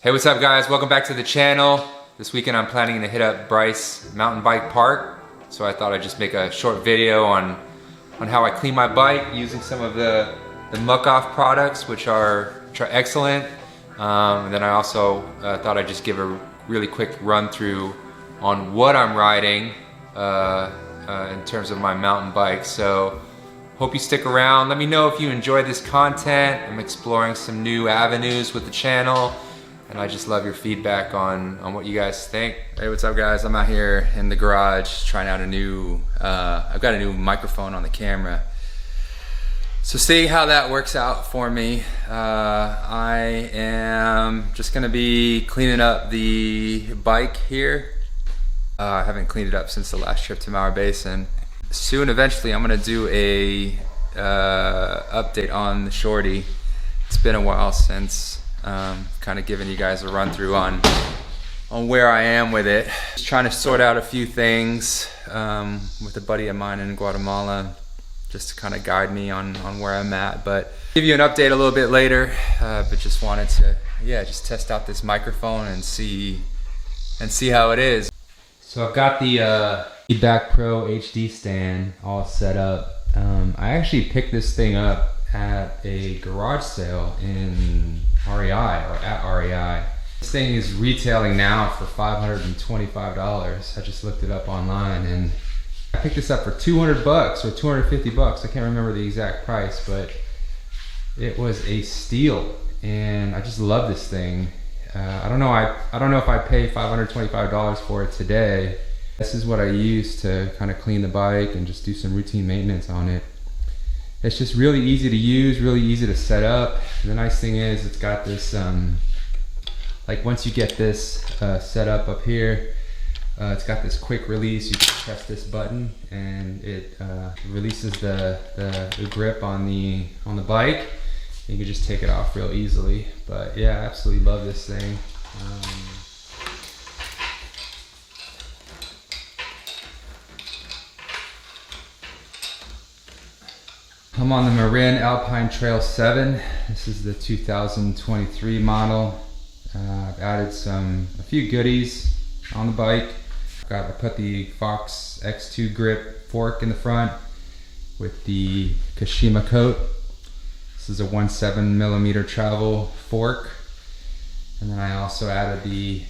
Hey, what's up guys? Welcome back to the channel. This weekend I'm planning to hit up Bryce Mountain Bike Park. So I thought I'd just make a short video on how I clean my bike using some of the Muc-Off products, which are excellent. And then I also thought I'd just give a really quick run through on what I'm riding in terms of my mountain bike. So hope you stick around. Let me know if you enjoy this content. I'm exploring some new avenues with the channel. And I just love your feedback on what you guys think. Hey, what's up guys? I'm out here in the garage trying out a new, I've got a new microphone on the camera. So seeing how that works out for me, I am just gonna be cleaning up the bike here. I haven't cleaned it up since the last trip to Mauer Basin. Soon, eventually, I'm gonna do a update on the Shorty. It's been a while since kind of giving you guys a run through on where I am with it. Just trying to sort out a few things with a buddy of mine in Guatemala, just to kind of guide me on where I'm at. But give you an update a little bit later. But just wanted to, just test out this microphone and see how it is. So I've got the Feedback Pro HD stand all set up. I actually picked this thing up at a garage sale in REI, or at REI. This thing is retailing now for $525. I just looked it up online and I picked this up for 200 bucks or 250 bucks. I can't remember the exact price, but it was a steal and I just love this thing. I don't know if I pay $525 for it today. This is what I use to kind of clean the bike and just do some routine maintenance on it. It's just really easy to use, really easy to set up. The nice thing is it's got this, like once you get this set up here, it's got this quick release. You can press this button and it releases the grip on the bike. You can just take it off real easily. But yeah, I absolutely love this thing. I'm on the Marin Alpine Trail 7. This is the 2023 model. I've added a few goodies on the bike. I put the Fox X2 grip fork in the front with the Kashima coat. This is a 1.7mm travel fork. And then I also added the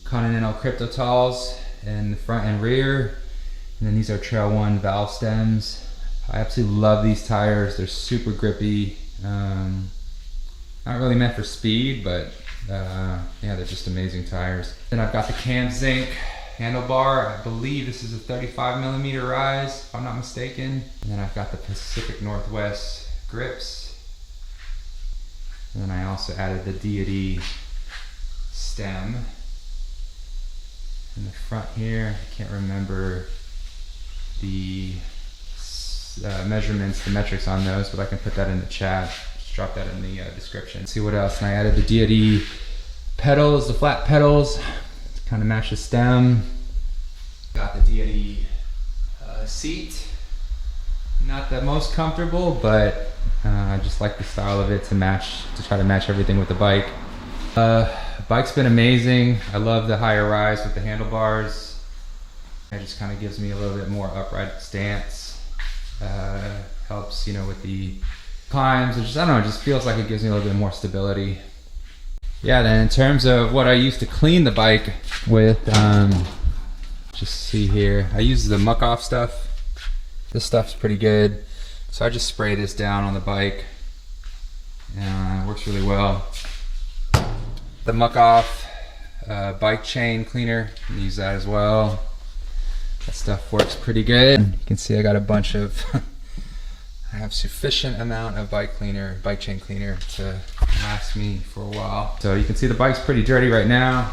Continental Crypto Talls in the front and rear. And then these are Trail 1 valve stems. I absolutely love these tires. They're super grippy. Not really meant for speed, but yeah, they're just amazing tires. Then I've got the Cam Zinc handlebar. I believe this is a 35mm rise, if I'm not mistaken. And then I've got the Pacific Northwest grips. And then I also added the Deity stem in the front here. I can't remember the measurements, the metrics on those, but I can put that in the chat. Just drop that in the description. See what else. And I added the Deity pedals, the flat pedals, to kind of match the stem. Got the Deity seat. Not the most comfortable, but I just like the style of it to try to match everything with the bike. Bike's been amazing. I love the higher rise with the handlebars. It just kind of gives me a little bit more upright stance. Helps, with the climbs. I don't know, it just feels like it gives me a little bit more stability. Yeah, then in terms of what I used to clean the bike with, just see here, I use the Muc-Off stuff. This stuff's pretty good. So I just spray this down on the bike. It works really well. The Muc-Off bike chain cleaner, use that as well. That stuff works pretty good. You can see I got a bunch of, I have sufficient amount of bike chain cleaner to last me for a while. So you can see the bike's pretty dirty right now.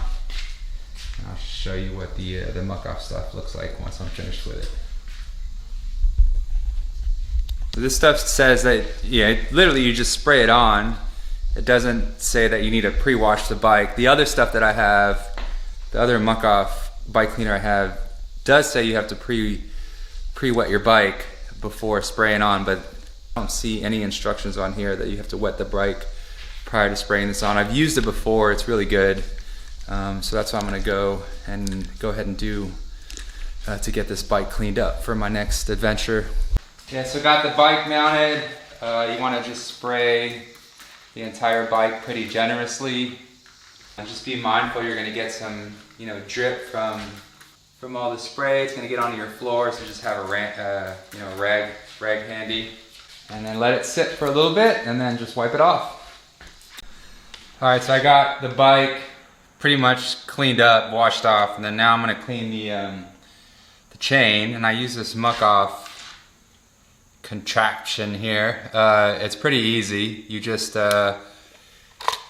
I'll show you what the Muc-Off stuff looks like once I'm finished with it. So this stuff says that, literally you just spray it on. It doesn't say that you need to pre-wash the bike. The other stuff that I have, the other Muc-Off bike cleaner I have, does say you have to pre-wet your bike before spraying on, but I don't see any instructions on here that you have to wet the bike prior to spraying this on. I've used it before, it's really good. So that's what I'm gonna go ahead and do to get this bike cleaned up for my next adventure. Yeah, so got the bike mounted. You wanna just spray the entire bike pretty generously. And just be mindful you're gonna get some, drip from all the spray. It's gonna get onto your floor, so just have a rag handy. And then let it sit for a little bit and then just wipe it off. All right, so I got the bike pretty much cleaned up, washed off, and then now I'm gonna clean the chain, and I use this Muc-Off contraption here. It's pretty easy. You just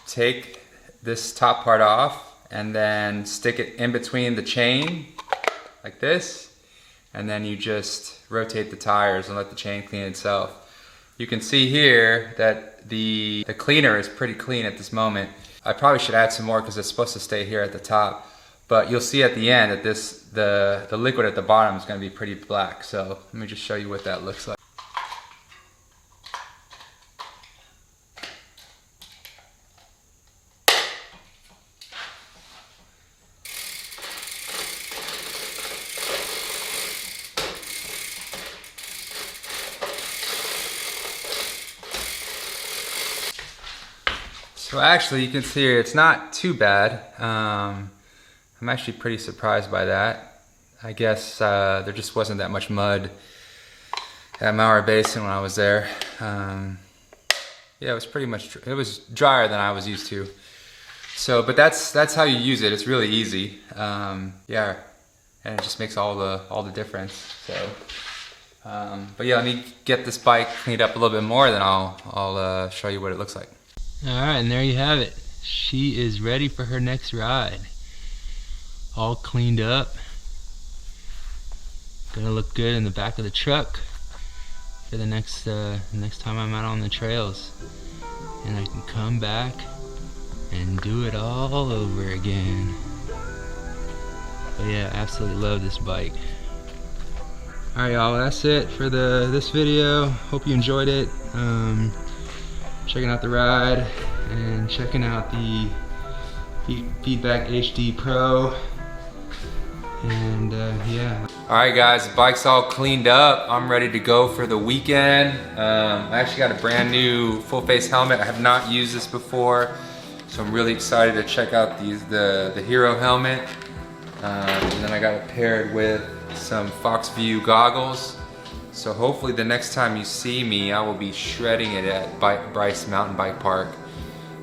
take this top part off and then stick it in between the chain like this, and then you just rotate the tires and let the chain clean itself. You can see here that the cleaner is pretty clean at this moment. I probably should add some more because it's supposed to stay here at the top, but you'll see at the end that the liquid at the bottom is going to be pretty black. So let me just show you what that looks like. So actually, you can see here, it's not too bad. I'm actually pretty surprised by that. I guess there just wasn't that much mud at Marin Basin when I was there. Yeah, it was it was drier than I was used to. So, but that's how you use it. It's really easy. Yeah, and it just makes all the difference. So, but yeah, let me get this bike cleaned up a little bit more, then I'll show you what it looks like. Alright, and there you have it. She is ready for her next ride. All cleaned up. Gonna look good in the back of the truck for the next time I'm out on the trails. And I can come back and do it all over again. But yeah, absolutely love this bike. Alright y'all, that's it for this video. Hope you enjoyed it. Checking out the ride and checking out the Feedback HD Pro, and yeah. All right guys, the bike's all cleaned up. I'm ready to go for the weekend. I actually got a brand new full face helmet. I have not used this before, so I'm really excited to check out the Hero helmet. And then I got it paired with some Fox View goggles. So hopefully the next time you see me, I will be shredding it at Bryce Mountain Bike Park.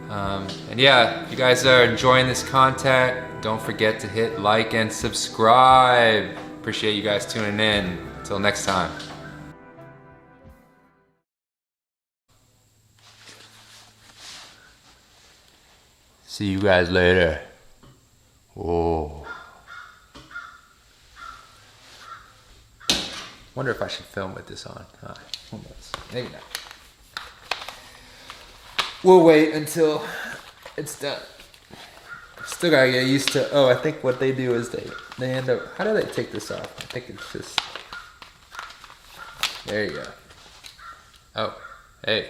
And yeah, if you guys are enjoying this content, don't forget to hit like and subscribe. Appreciate you guys tuning in. Until next time. See you guys later. Whoa. Wonder if I should film with this on. Who knows? Maybe not. We'll wait until it's done. Still gotta get used to. Oh, I think what they do is they end up. How do they take this off? I think it's just. There you go. Oh, hey.